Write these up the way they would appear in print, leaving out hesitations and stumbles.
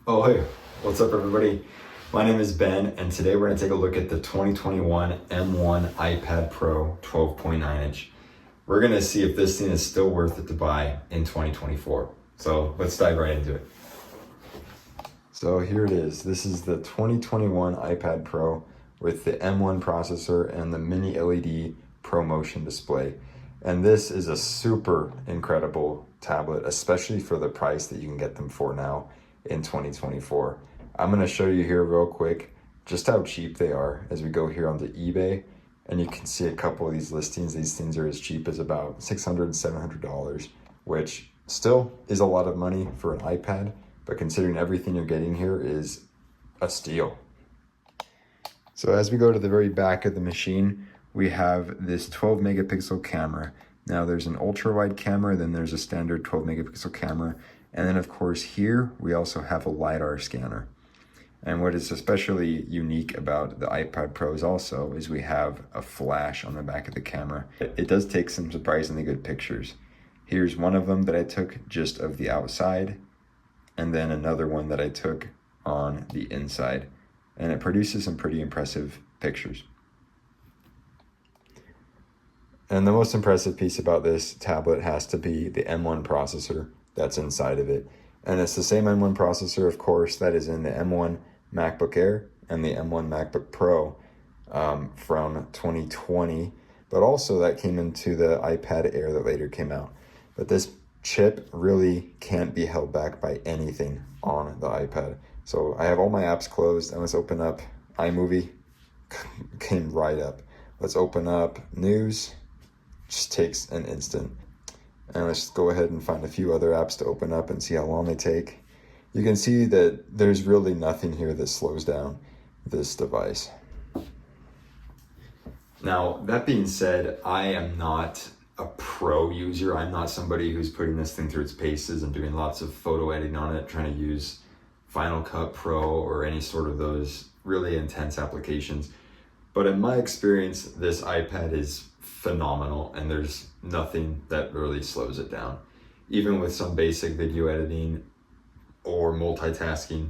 Oh, hey, what's up, everybody? My name is Ben, and today we're going to take a look at the 2021 M1 iPad Pro 12.9 inch. We're going to see if this thing is still worth it to buy in 2024. So let's dive right into it. So here it is. This is the 2021 iPad Pro with the M1 processor and the mini LED ProMotion display. And this is a super incredible tablet, especially for the price that you can get them for now in 2024. I'm going to show you here real quick just how cheap they are as we go here onto eBay. And you can see a couple of these listings. These things are as cheap as about $600, $700, which still is a lot of money for an iPad, but considering everything you're getting here is a steal. So as we go to the very back of the machine, we have this 12 megapixel camera. Now there's an ultra wide camera, then there's a standard 12 megapixel camera. And then of course here, we also have a LiDAR scanner. And what is especially unique about the iPad Pros also is we have a flash on the back of the camera. It does take some surprisingly good pictures. Here's one of them that I took just of the outside, and then another one that I took on the inside. And it produces some pretty impressive pictures. And the most impressive piece about this tablet has to be the M1 processor that's inside of it. And it's the same M1 processor, of course, that is in the M1 MacBook Air and the M1 MacBook Pro from 2020, but also that came into the iPad Air that later came out. But this chip really can't be held back by anything on the iPad. So I have all my apps closed, and let's open up iMovie. Came right up. Let's open up news. Just takes an instant. And let's go ahead and find a few other apps to open up and see how long they take. You can see that there's really nothing here that slows down this device. Now, that being said, I am not a pro user. I'm not somebody who's putting this thing through its paces and doing lots of photo editing on it, trying to use Final Cut Pro or any sort of those really intense applications. But in my experience, this iPad is phenomenal, and there's nothing that really slows it down. Even with some basic video editing or multitasking,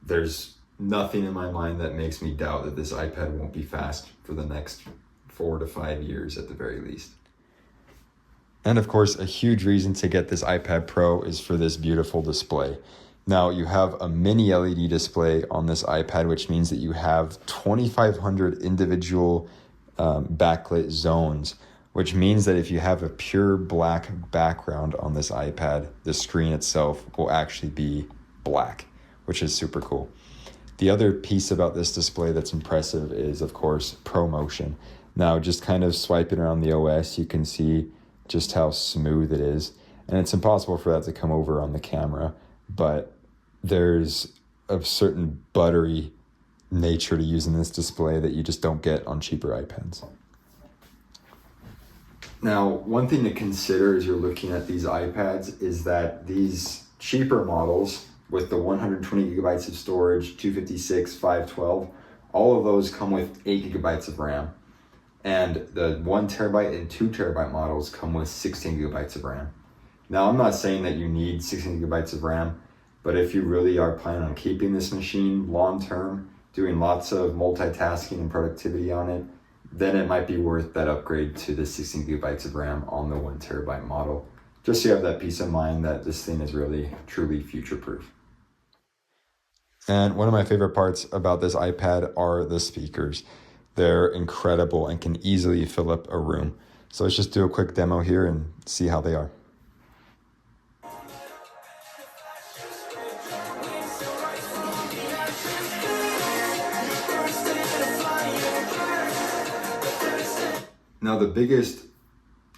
there's nothing in my mind that makes me doubt that this iPad won't be fast for the next 4 to 5 years at the very least. And of course, a huge reason to get this iPad Pro is for this beautiful display. Now you have a mini LED display on this iPad, which means that you have 2,500 individual backlit zones, which means that if you have a pure black background on this iPad, the screen itself will actually be black, which is super cool. The other piece about this display that's impressive is, of course, ProMotion. Now, just kind of swiping around the OS, you can see just how smooth it is. And it's impossible for that to come over on the camera, but there's a certain buttery nature to using this display that you just don't get on cheaper iPads. Now, one thing to consider as you're looking at these iPads is that these cheaper models with the 120 gigabytes of storage, 256, 512, all of those come with 8 gigabytes of RAM. And the 1 terabyte and 2 terabyte models come with 16 gigabytes of RAM. Now, I'm not saying that you need 16 gigabytes of RAM, but if you really are planning on keeping this machine long term, doing lots of multitasking and productivity on it, then it might be worth that upgrade to the 16 gigabytes of RAM on the 1 terabyte model, just so you have that peace of mind that this thing is really, truly future-proof. And one of my favorite parts about this iPad are the speakers. They're incredible and can easily fill up a room. So let's just do a quick demo here and see how they are. Now, the biggest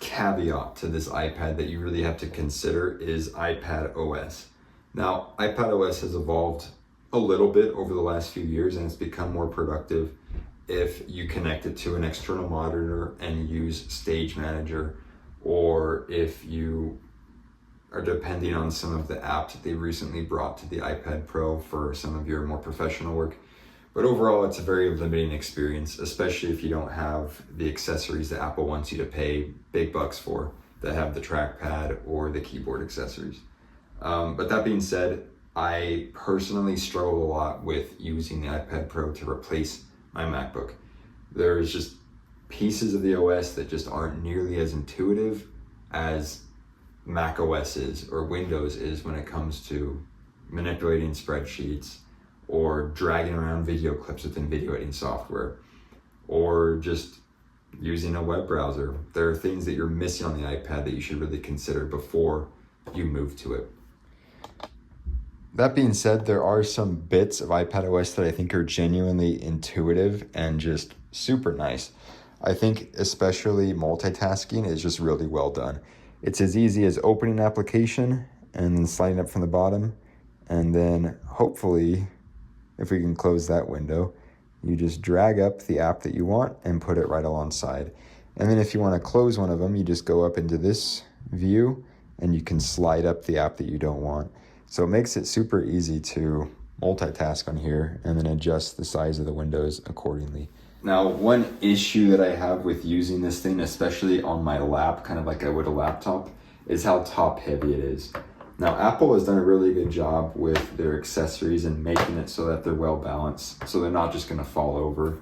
caveat to this iPad that you really have to consider is iPadOS. Now, iPadOS has evolved a little bit over the last few years, and it's become more productive if you connect it to an external monitor and use Stage Manager, or if you are depending on some of the apps that they recently brought to the iPad Pro for some of your more professional work. But overall, it's a very limiting experience, especially if you don't have the accessories that Apple wants you to pay big bucks for, that have the trackpad or the keyboard accessories. But that being said, I personally struggle a lot with using the iPad Pro to replace my MacBook. There's just pieces of the OS that just aren't nearly as intuitive as Mac OS is or Windows is when it comes to manipulating spreadsheets or dragging around video clips within video editing software or just using a web browser. There are things that you're missing on the iPad that you should really consider before you move to it. That being said, there are some bits of iPadOS that I think are genuinely intuitive and just super nice. I think especially multitasking is just really well done. It's as easy as opening an application and then sliding up from the bottom. And then hopefully, if we can close that window, you just drag up the app that you want and put it right alongside. And then if you want to close one of them, you just go up into this view and you can slide up the app that you don't want. So it makes it super easy to multitask on here and then adjust the size of the windows accordingly. Now, one issue that I have with using this thing, especially on my lap, kind of like I would a laptop, is how top heavy it is. Now, Apple has done a really good job with their accessories and making it so that they're well balanced, so they're not just gonna fall over.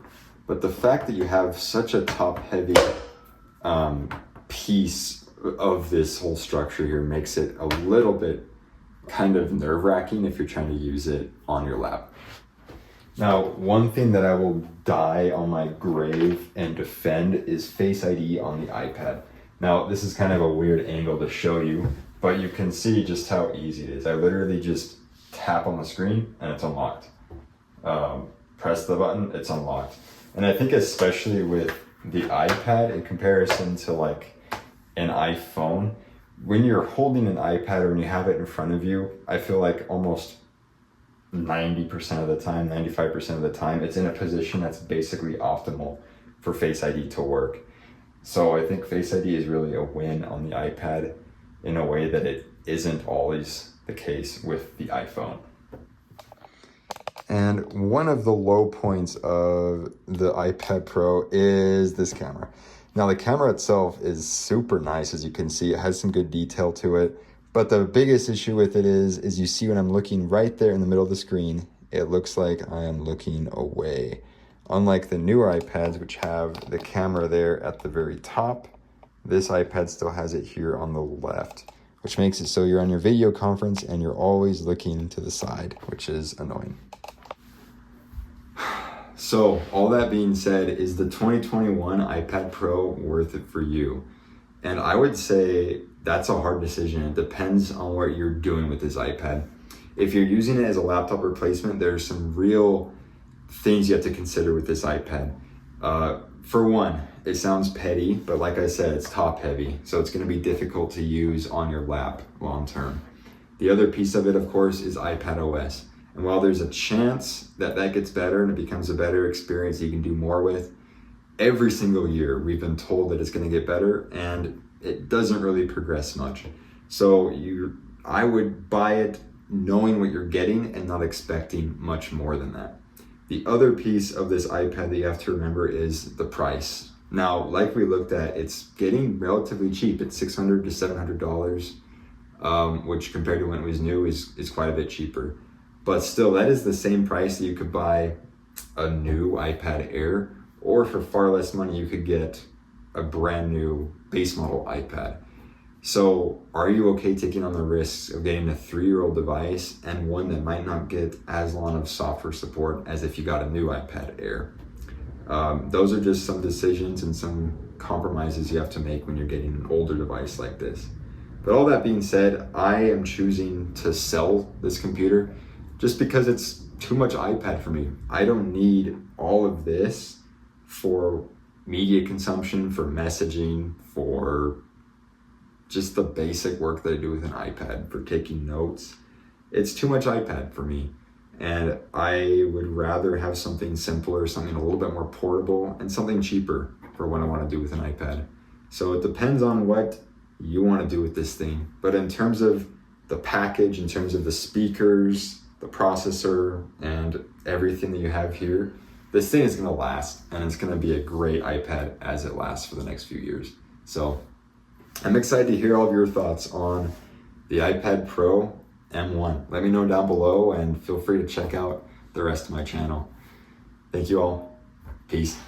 But the fact that you have such a top heavy piece of this whole structure here makes it a little bit kind of nerve-wracking if you're trying to use it on your lap. Now, one thing that I will die on my grave and defend is Face ID on the iPad. Now, this is kind of a weird angle to show you, but you can see just how easy it is. I literally just tap on the screen and it's unlocked. Press the button, it's unlocked. And I think especially with the iPad in comparison to like an iPhone, when you're holding an iPad or when you have it in front of you, I feel like almost 90% of the time, 95% of the time, it's in a position that's basically optimal for Face ID to work. So I think Face ID is really a win on the iPad in a way that it isn't always the case with the iPhone. And one of the low points of the iPad Pro is this camera. Now the camera itself is super nice, as you can see. It has some good detail to it. But the biggest issue with it is you see when I'm looking right there in the middle of the screen, it looks like I am looking away. Unlike the newer iPads, which have the camera there at the very top, this iPad still has it here on the left, which makes it so you're on your video conference and you're always looking to the side, which is annoying. So all that being said, is the 2021 iPad Pro worth it for you? And I would say that's a hard decision. It depends on what you're doing with this iPad. If you're using it as a laptop replacement, there's some real things you have to consider with this iPad. For one, it sounds petty, but like I said, it's top heavy, so it's going to be difficult to use on your lap long term. The other piece of it, of course, is iPadOS. And while there's a chance that that gets better and it becomes a better experience you can do more with, every single year we've been told that it's going to get better and it doesn't really progress much. So I would buy it knowing what you're getting and not expecting much more than that. The other piece of this iPad that you have to remember is the price. Now, like we looked at, it's getting relatively cheap. It's $600 to $700, which compared to when it was new is quite a bit cheaper. But still, that is the same price that you could buy a new iPad Air, or for far less money, you could get a brand new base model iPad. So are you okay taking on the risks of getting a 3-year-old device and one that might not get as long of software support as if you got a new iPad Air? Those are just some decisions and some compromises you have to make when you're getting an older device like this. But all that being said, I am choosing to sell this computer just because it's too much iPad for me. I don't need all of this for media consumption, for messaging, for just the basic work that I do with an iPad, for taking notes. It's too much iPad for me. And I would rather have something simpler, something a little bit more portable, and something cheaper for what I want to do with an iPad. So it depends on what you want to do with this thing. But in terms of the package, in terms of the speakers, the processor, and everything that you have here, this thing is going to last, and it's going to be a great iPad as it lasts for the next few years. So I'm excited to hear all of your thoughts on the iPad Pro M1? Let me know down below and feel free to check out the rest of my channel. Thank you all. Peace.